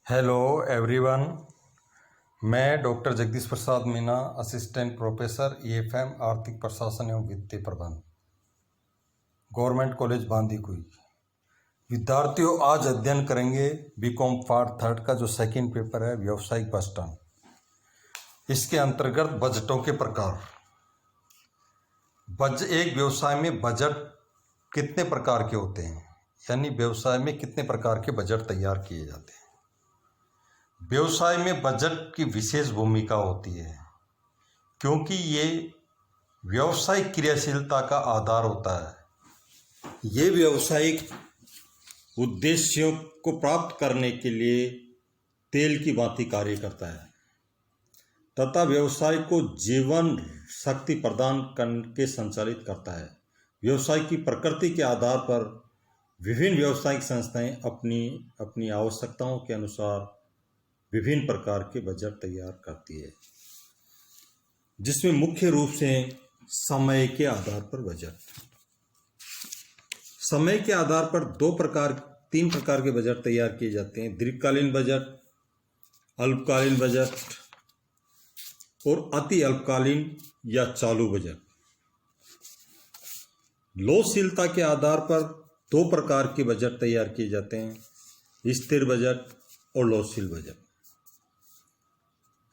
Hello everyone. मैं doctor Jagdish Prasad Meena, assistant professor EFM आर्थिक प्रशासन एवं वित्तीय प्रबंधन, गवर्नमेंट कॉलेज बांदीकुई। विद्यार्थियों, आज अध्ययन करेंगे बीकॉम पार्ट थर्ड का जो सेकंड पेपर है, व्यावसायिक बजट। इसके अंतर्गत बजटों के प्रकार। एक व्यवसाय में बजट कितने प्रकार के होते हैं, यानी व्यवसाय में कितने प्रकार के बजट तैयार किए जाते हैं। व्यवसाय में बजट की विशेष भूमिका होती है क्योंकि ये व्यावसायिक क्रियाशीलता का आधार होता है। ये व्यावसायिक उद्देश्यों को प्राप्त करने के लिए तेल की भांति कार्य करता है तथा व्यवसाय को जीवन शक्ति प्रदान करके संचालित करता है। व्यवसाय की प्रकृति के आधार पर विभिन्न व्यावसायिक संस्थाएं अपनी आवश्यकताओं के अनुसार विभिन्न प्रकार के बजट तैयार करती है, जिसमें मुख्य रूप से समय के आधार पर बजट। समय के आधार पर तीन प्रकार के बजट तैयार किए जाते हैं: दीर्घकालीन बजट, अल्पकालीन बजट और अति अल्पकालीन या चालू बजट। लोचशीलता के आधार पर दो प्रकार के बजट तैयार किए जाते हैं: स्थिर बजट और लोचशील बजट।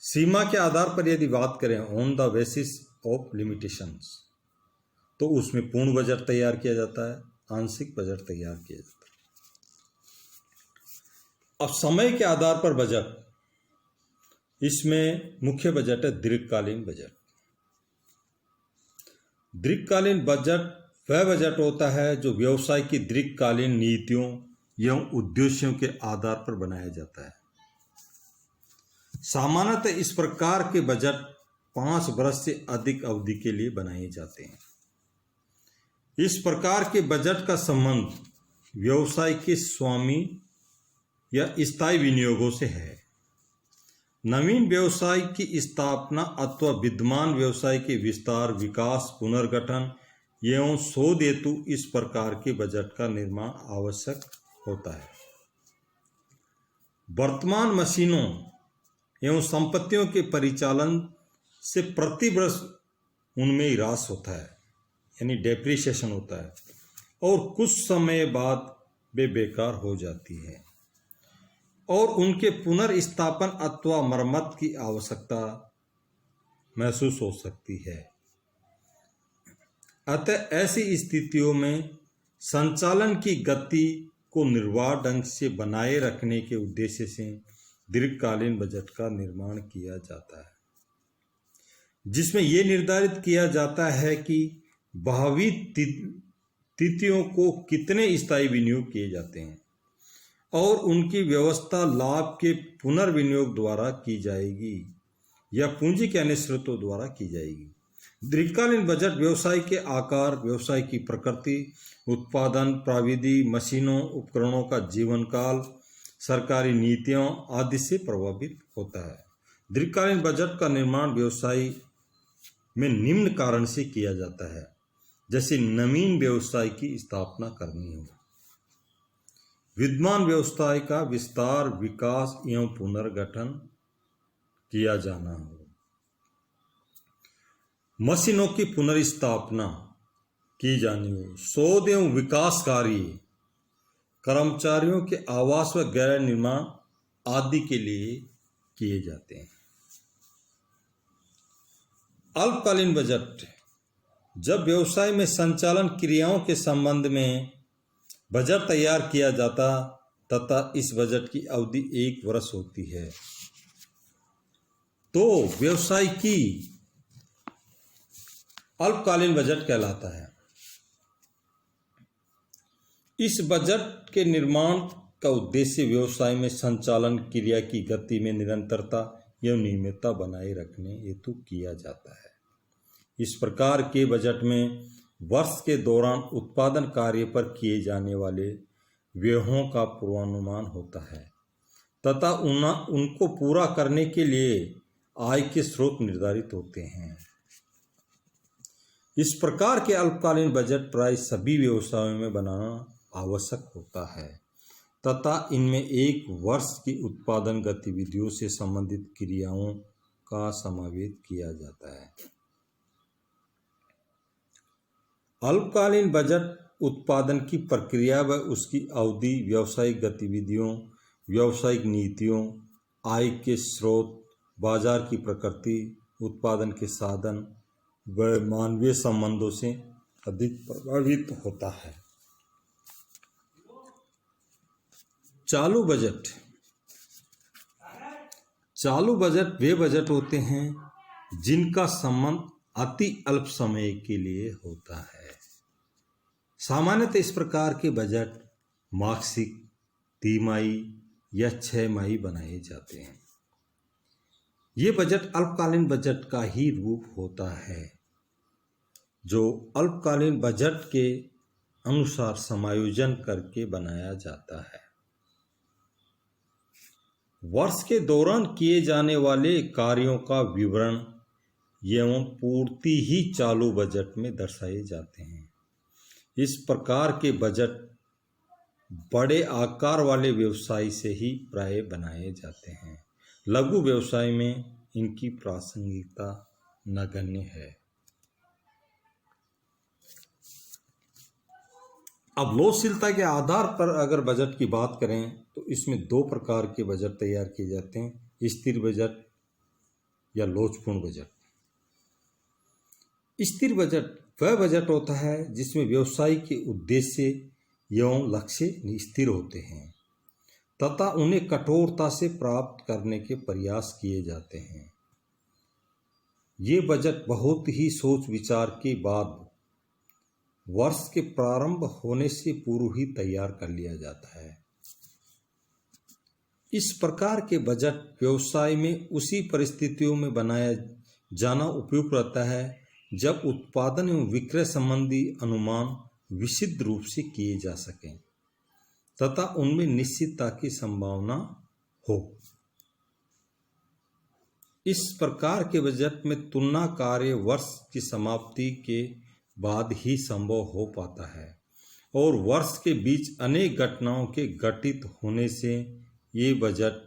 सीमा के आधार पर यदि बात करें, on the basis of limitations, तो उसमें पूर्ण बजट तैयार किया जाता है, आंशिक बजट तैयार किया जाता है। अब समय के आधार पर बजट, इसमें मुख्य बजट है दीर्घकालीन बजट। दीर्घकालीन बजट वह बजट होता है जो व्यवसाय की दीर्घकालीन नीतियों एवं उद्देश्यों के आधार पर बनाया जाता है। सामान्यतः इस प्रकार के बजट 5 वर्ष से अधिक अवधि के लिए बनाए जाते हैं। इस प्रकार के बजट का संबंध व्यवसाय के स्वामी या स्थायी विनियोगों से है। नवीन व्यवसाय की स्थापना अथवा विद्यमान व्यवसाय के विस्तार, विकास, पुनर्गठन एवं शोध हेतु इस प्रकार के बजट का निर्माण आवश्यक होता है। वर्तमान मशीनों एवं संपत्तियों के परिचालन से प्रति वर्ष उनमें ह्रास होता है, यानी डेप्रिसिएशन होता है, और कुछ समय बाद वे बेकार हो जाती है और उनके पुनर्स्थापन अथवा मरम्मत की आवश्यकता महसूस हो सकती है। अतः ऐसी स्थितियों में संचालन की गति को निर्बाध ढंग से बनाए रखने के उद्देश्य से दीर्घकालीन बजट का निर्माण किया जाता है, जिसमें यह निर्धारित किया जाता है कि भावी तिथियों को कितने स्थायी विनियोग किए जाते हैं और उनकी व्यवस्था लाभ के पुनर्विनियोग द्वारा की जाएगी या पूंजी के अन्य स्रोतों द्वारा की जाएगी। दीर्घकालीन बजट व्यवसाय के आकार, व्यवसाय की प्रकृति, उत्पादन प्रविधि, मशीनों उपकरणों का जीवन काल, सरकारी नीतियों आदि से प्रभावित होता है। दीर्घकालीन बजट का निर्माण व्यवसाय में निम्न कारण से किया जाता है, जैसे नवीन व्यवसाय की स्थापना करनी हो, विद्यमान व्यवसाय का विस्तार, विकास एवं पुनर्गठन किया जाना हो, मशीनों की पुनर्स्थापना की जानी हो, शोध एवं विकास कार्य, कर्मचारियों के आवास व गृह निर्माण आदि के लिए किए जाते हैं। अल्पकालीन बजट, जब व्यवसाय में संचालन क्रियाओं के संबंध में बजट तैयार किया जाता तथा इस बजट की अवधि 1 वर्ष होती है, तो व्यवसाय की अल्पकालीन बजट कहलाता है। इस बजट के निर्माण का उद्देश्य व्यवसाय में संचालन क्रिया की गति में निरंतरता एवं नियमितता बनाए रखने हेतु किया जाता है। इस प्रकार के बजट में वर्ष के दौरान उत्पादन कार्य पर किए जाने वाले व्ययों का पूर्वानुमान होता है तथा उनको पूरा करने के लिए आय के स्रोत निर्धारित होते हैं। इस प्रकार के अल्पकालीन बजट प्राय सभी व्यवसायों में बनाना आवश्यक होता है। तथा इनमें एक वर्ष की उत्पादन गतिविधियों से संबंधित क्रियाओं का समावेश किया जाता है। अल्पकालीन बजट उत्पादन की प्रक्रिया व उसकी अवधि, व्यावसायिक गतिविधियों, व्यावसायिक नीतियों, आय के स्रोत, बाजार की प्रकृति, उत्पादन के साधन व मानवीय संबंधों से अधिक प्रभावित होता है। चालू बजट। चालू बजट वे बजट होते हैं जिनका संबंध अति अल्प समय के लिए होता है। सामान्यतः इस प्रकार के बजट मासिक, तिमाही या 6 माही बनाए जाते हैं। ये बजट अल्पकालीन बजट का ही रूप होता है, जो अल्पकालीन बजट के अनुसार समायोजन करके बनाया जाता है। वर्ष के दौरान किए जाने वाले कार्यों का विवरण एवं पूर्ति ही चालू बजट में दर्शाए जाते हैं। इस प्रकार के बजट बड़े आकार वाले व्यवसाय से ही प्राय बनाए जाते हैं। लघु व्यवसाय में इनकी प्रासंगिकता नगण्य है। अब लोचशीलता के आधार पर अगर बजट की बात करें तो इसमें 2 प्रकार के बजट तैयार किए जाते हैं, स्थिर बजट या लोचपूर्ण बजट। स्थिर बजट वह बजट होता है जिसमें व्यवसाय के उद्देश्य एवं लक्ष्य स्थिर होते हैं तथा उन्हें कठोरता से प्राप्त करने के प्रयास किए जाते हैं। ये बजट बहुत ही सोच विचार के बाद वर्ष के प्रारंभ होने से पूर्व ही तैयार कर लिया जाता है। इस प्रकार के बजट व्यवसाय में उसी परिस्थितियों में बनाया जाना उपयुक्त रहता है जब उत्पादन एवं विक्रय संबंधी अनुमान विशुद्ध रूप से किए जा सकें तथा उनमें निश्चितता की संभावना हो। इस प्रकार के बजट में तुलना कार्य वर्ष की समाप्ति के बाद ही संभव हो पाता है और वर्ष के बीच अनेक घटनाओं के घटित होने से ये बजट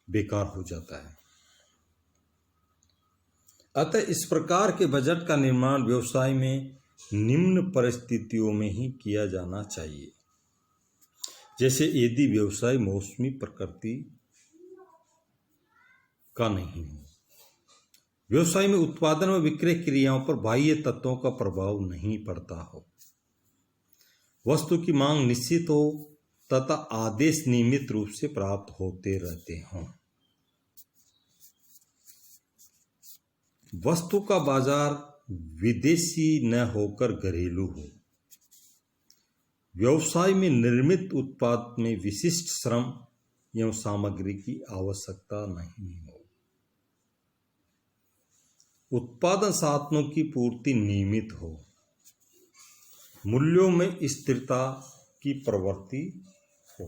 बेकार हो जाता है। अतः इस प्रकार के बजट का निर्माण व्यवसाय में निम्न परिस्थितियों में ही किया जाना चाहिए। जैसे यदि व्यवसाय मौसमी प्रकृति का नहीं हो, व्यवसाय में उत्पादन व विक्रय क्रियाओं पर बाह्य तत्वों का प्रभाव नहीं पड़ता हो, वस्तु की मांग निश्चित हो तथा आदेश नियमित रूप से प्राप्त होते रहते हों, वस्तु का बाजार विदेशी न होकर घरेलू हो, व्यवसाय में निर्मित उत्पाद में विशिष्ट श्रम एवं सामग्री की आवश्यकता नहीं हो, उत्पादन साधनों की पूर्ति नियमित हो, मूल्यों में स्थिरता की प्रवृत्ति हो।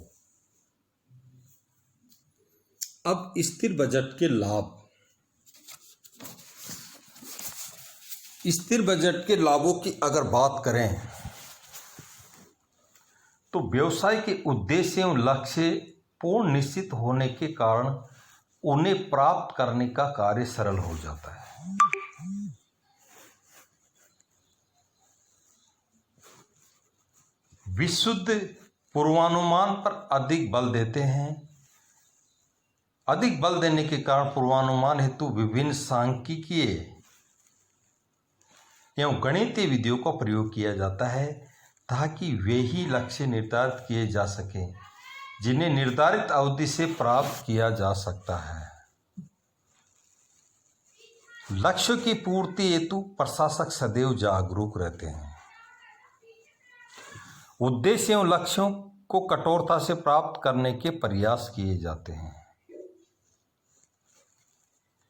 अब स्थिर बजट के लाभ। स्थिर बजट के लाभों की अगर बात करें तो व्यवसाय के उद्देश्य एवं लक्ष्य पूर्ण निश्चित होने के कारण उन्हें प्राप्त करने का कार्य सरल हो जाता है। विशुद्ध पूर्वानुमान पर अधिक बल देते हैं। अधिक बल देने के कारण पूर्वानुमान हेतु विभिन्न सांख्यिकीय एवं गणितीय विधियों का प्रयोग किया जाता है ताकि वे ही लक्ष्य निर्धारित किए जा सकें जिन्हें निर्धारित अवधि से प्राप्त किया जा सकता है। लक्ष्यों की पूर्ति हेतु प्रशासक सदैव जागरूक रहते हैं। उद्देश्य एवं लक्ष्यों को कठोरता से प्राप्त करने के प्रयास किए जाते हैं।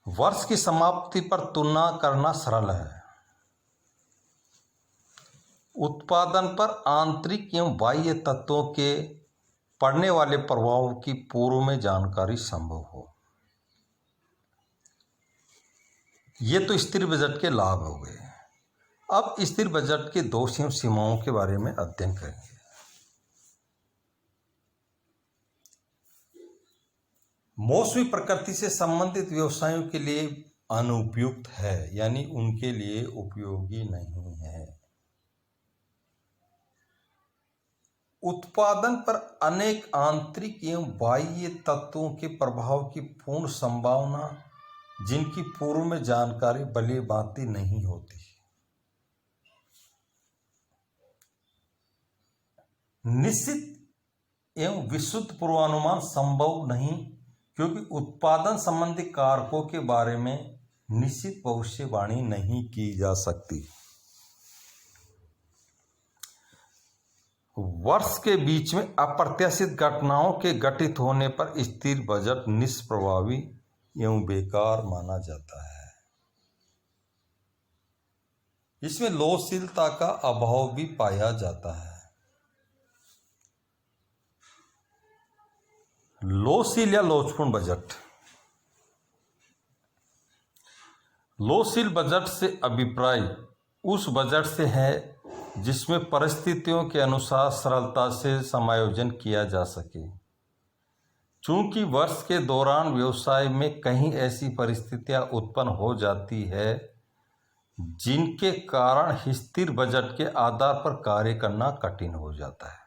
वर्ष की समाप्ति पर तुलना करना सरल है। उत्पादन पर आंतरिक एवं बाह्य तत्वों के पड़ने वाले प्रभावों की पूर्व में जानकारी संभव हो। ये तो स्थिर बजट के लाभ हो गए। अब स्थिर बजट के दोष एवं सीमाओं के बारे में अध्ययन करेंगे। मौसमी प्रकृति से संबंधित व्यवसायों के लिए अनुपयुक्त है, यानी उनके लिए उपयोगी नहीं है। उत्पादन पर अनेक आंतरिक एवं बाह्य तत्वों के प्रभाव की पूर्ण संभावना, जिनकी पूर्व में जानकारी भली भांति नहीं होती। निश्चित एवं विशुद्ध पूर्वानुमान संभव नहीं, क्योंकि उत्पादन संबंधी कारकों के बारे में निश्चित भविष्यवाणी नहीं की जा सकती। वर्ष के बीच में अप्रत्याशित घटनाओं के घटित होने पर स्थिर बजट निष्प्रभावी एवं बेकार माना जाता है। इसमें लोचशीलता का अभाव भी पाया जाता है। लोचशील या लोचपूर्ण बजट। लोचशील बजट से अभिप्राय उस बजट से है जिसमें परिस्थितियों के अनुसार सरलता से समायोजन किया जा सके। चूंकि वर्ष के दौरान व्यवसाय में कहीं ऐसी परिस्थितियां उत्पन्न हो जाती है जिनके कारण स्थिर बजट के आधार पर कार्य करना कठिन हो जाता है,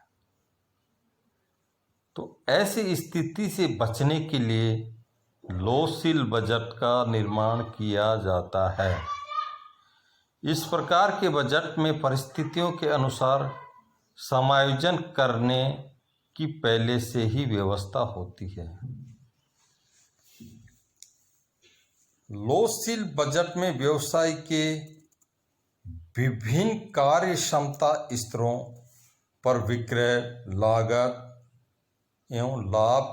तो ऐसी स्थिति से बचने के लिए लोचशील बजट का निर्माण किया जाता है। इस प्रकार के बजट में परिस्थितियों के अनुसार समायोजन करने की पहले से ही व्यवस्था होती है। लोचशील बजट में व्यवसाय के विभिन्न कार्य क्षमता स्तरों पर विक्रय, लागत एवं लाभ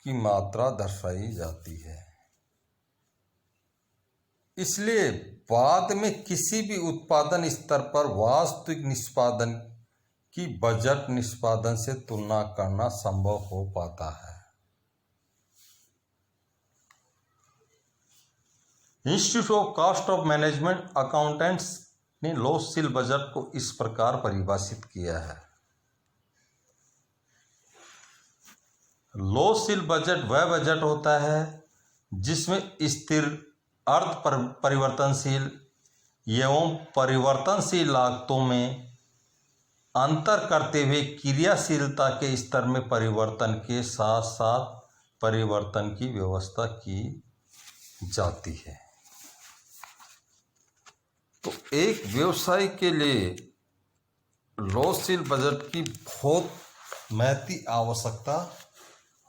की मात्रा दर्शाई जाती है। इसलिए बाद में किसी भी उत्पादन स्तर पर वास्तविक निष्पादन की बजट निष्पादन से तुलना करना संभव हो पाता है। Institute of cost of management accountants ने लोचशील बजट को इस प्रकार परिभाषित किया है। लोचशील बजट वह बजट होता है जिसमें स्थिर, अर्ध परिवर्तनशील एवं परिवर्तनशील लागतों में अंतर करते हुए क्रियाशीलता के स्तर में परिवर्तन के साथ साथ परिवर्तन की व्यवस्था की जाती है। तो एक व्यवसाय के लिए लोचशील बजट की बहुत महती आवश्यकता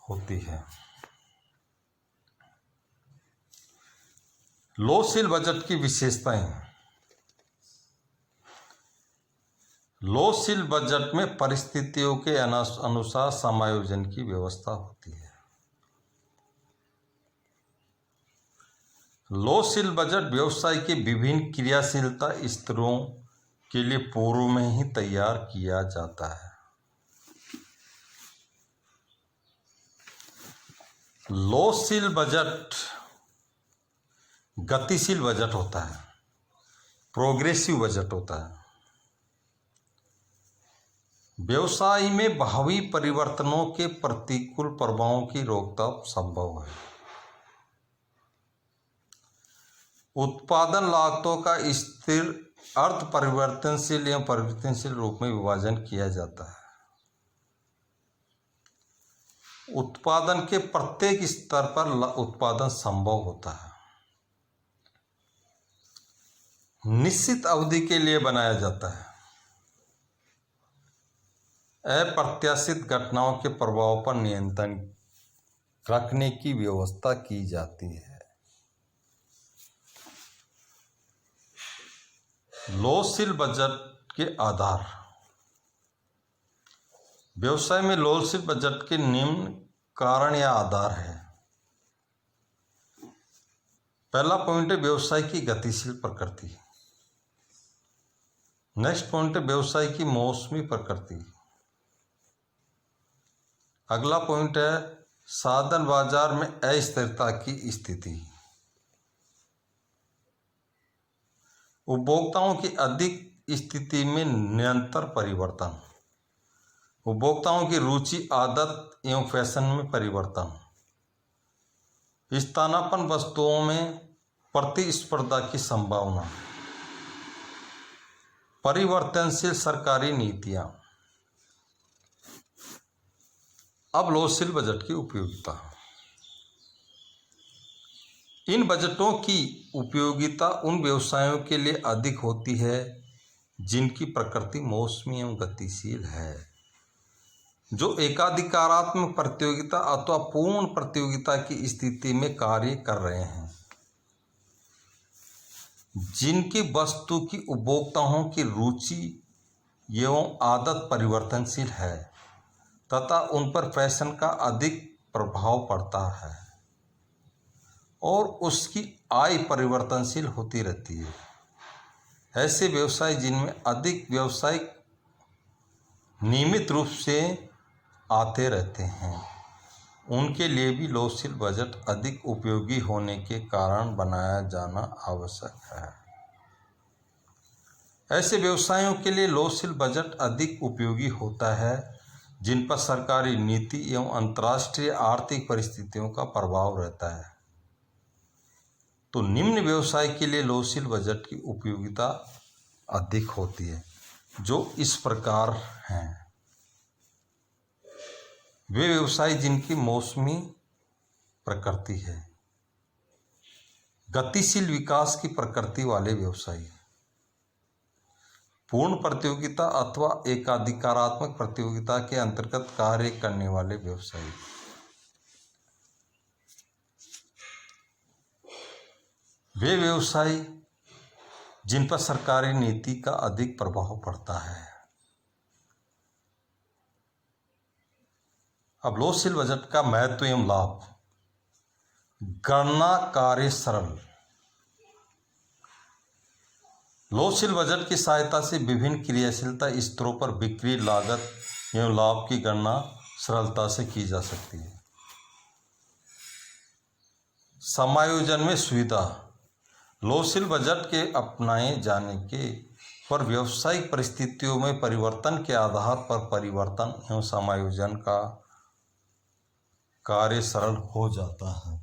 होती है। लोचशील बजट की विशेषताएं। लोचशील बजट में परिस्थितियों के अनुसार समायोजन की व्यवस्था होती है। लोचशील बजट व्यवसाय के विभिन्न क्रियाशीलता स्तरों के लिए पूर्व में ही तैयार किया जाता है। लोचशील बजट गतिशील बजट होता है, प्रोग्रेसिव बजट होता है। व्यवसाय में भावी परिवर्तनों के प्रतिकूल प्रभावों की रोकथाम संभव है। उत्पादन लागतों का स्थिर, अर्ध परिवर्तनशील एवं परिवर्तनशील रूप में विभाजन किया जाता है। उत्पादन के प्रत्येक स्तर पर उत्पादन संभव होता है। निश्चित अवधि के लिए बनाया जाता है। अप्रत्याशित घटनाओं के प्रभाव पर नियंत्रण रखने की व्यवस्था की जाती है। लोचशील बजट के आधार। व्यवसाय में लोचशील बजट के निम्न कारण या आधार है। पहला पॉइंट है व्यवसाय की गतिशील प्रकृति। नेक्स्ट पॉइंट है व्यवसाय की मौसमी प्रकृति। अगला पॉइंट है साधन बाजार में अस्थिरता की स्थिति। उपभोक्ताओं की अधिक स्थिति में निरंतर परिवर्तन। उपभोक्ताओं की रुचि, आदत एवं फैशन में परिवर्तन। स्थानापन्न वस्तुओं में प्रतिस्पर्धा की संभावना, परिवर्तनशील सरकारी नीतियां। अब लोकशील बजट की उपयोगिता। इन बजटों की उपयोगिता उन व्यवसायों के लिए अधिक होती है जिनकी प्रकृति मौसमी एवं गतिशील है, जो एकाधिकारात्मक प्रतियोगिता अथवा पूर्ण प्रतियोगिता की स्थिति में कार्य कर रहे हैं, जिनकी वस्तु की उपभोक्ताओं की रुचि एवं आदत परिवर्तनशील है तथा उन पर फैशन का अधिक प्रभाव पड़ता है और उसकी आय परिवर्तनशील होती रहती है। ऐसे व्यवसाय जिनमें अधिक व्यावसायिक नियमित रूप से आते रहते हैं, उनके लिए भी लोकशील बजट अधिक उपयोगी होने के कारण बनाया जाना आवश्यक है। ऐसे व्यवसायों के लिए लोकशील बजट अधिक उपयोगी होता है जिन पर सरकारी नीति एवं अंतर्राष्ट्रीय आर्थिक परिस्थितियों का प्रभाव रहता है। तो निम्न व्यवसाय के लिए लोकशील बजट की उपयोगिता अधिक होती है, जो इस प्रकार हैं। वे व्यवसाय जिनकी मौसमी प्रकृति है, गतिशील विकास की प्रकृति वाले व्यवसाय, पूर्ण प्रतियोगिता अथवा एकाधिकारात्मक प्रतियोगिता के अंतर्गत कार्य करने वाले व्यवसाय, वे व्यवसाय जिन पर सरकारी नीति का अधिक प्रभाव पड़ता है। अब लोकशील बजट का महत्व एवं लाभ। गणना कार्य सरल। लोकशील बजट की सहायता से विभिन्न क्रियाशीलता स्तरों पर बिक्री लागत एवं लाभ की गणना सरलता से की जा सकती है। समायोजन में सुविधा। लोकशील बजट के अपनाए जाने के पर व्यावसायिक परिस्थितियों में परिवर्तन के आधार पर परिवर्तन एवं समायोजन का कार्य सरल हो जाता है।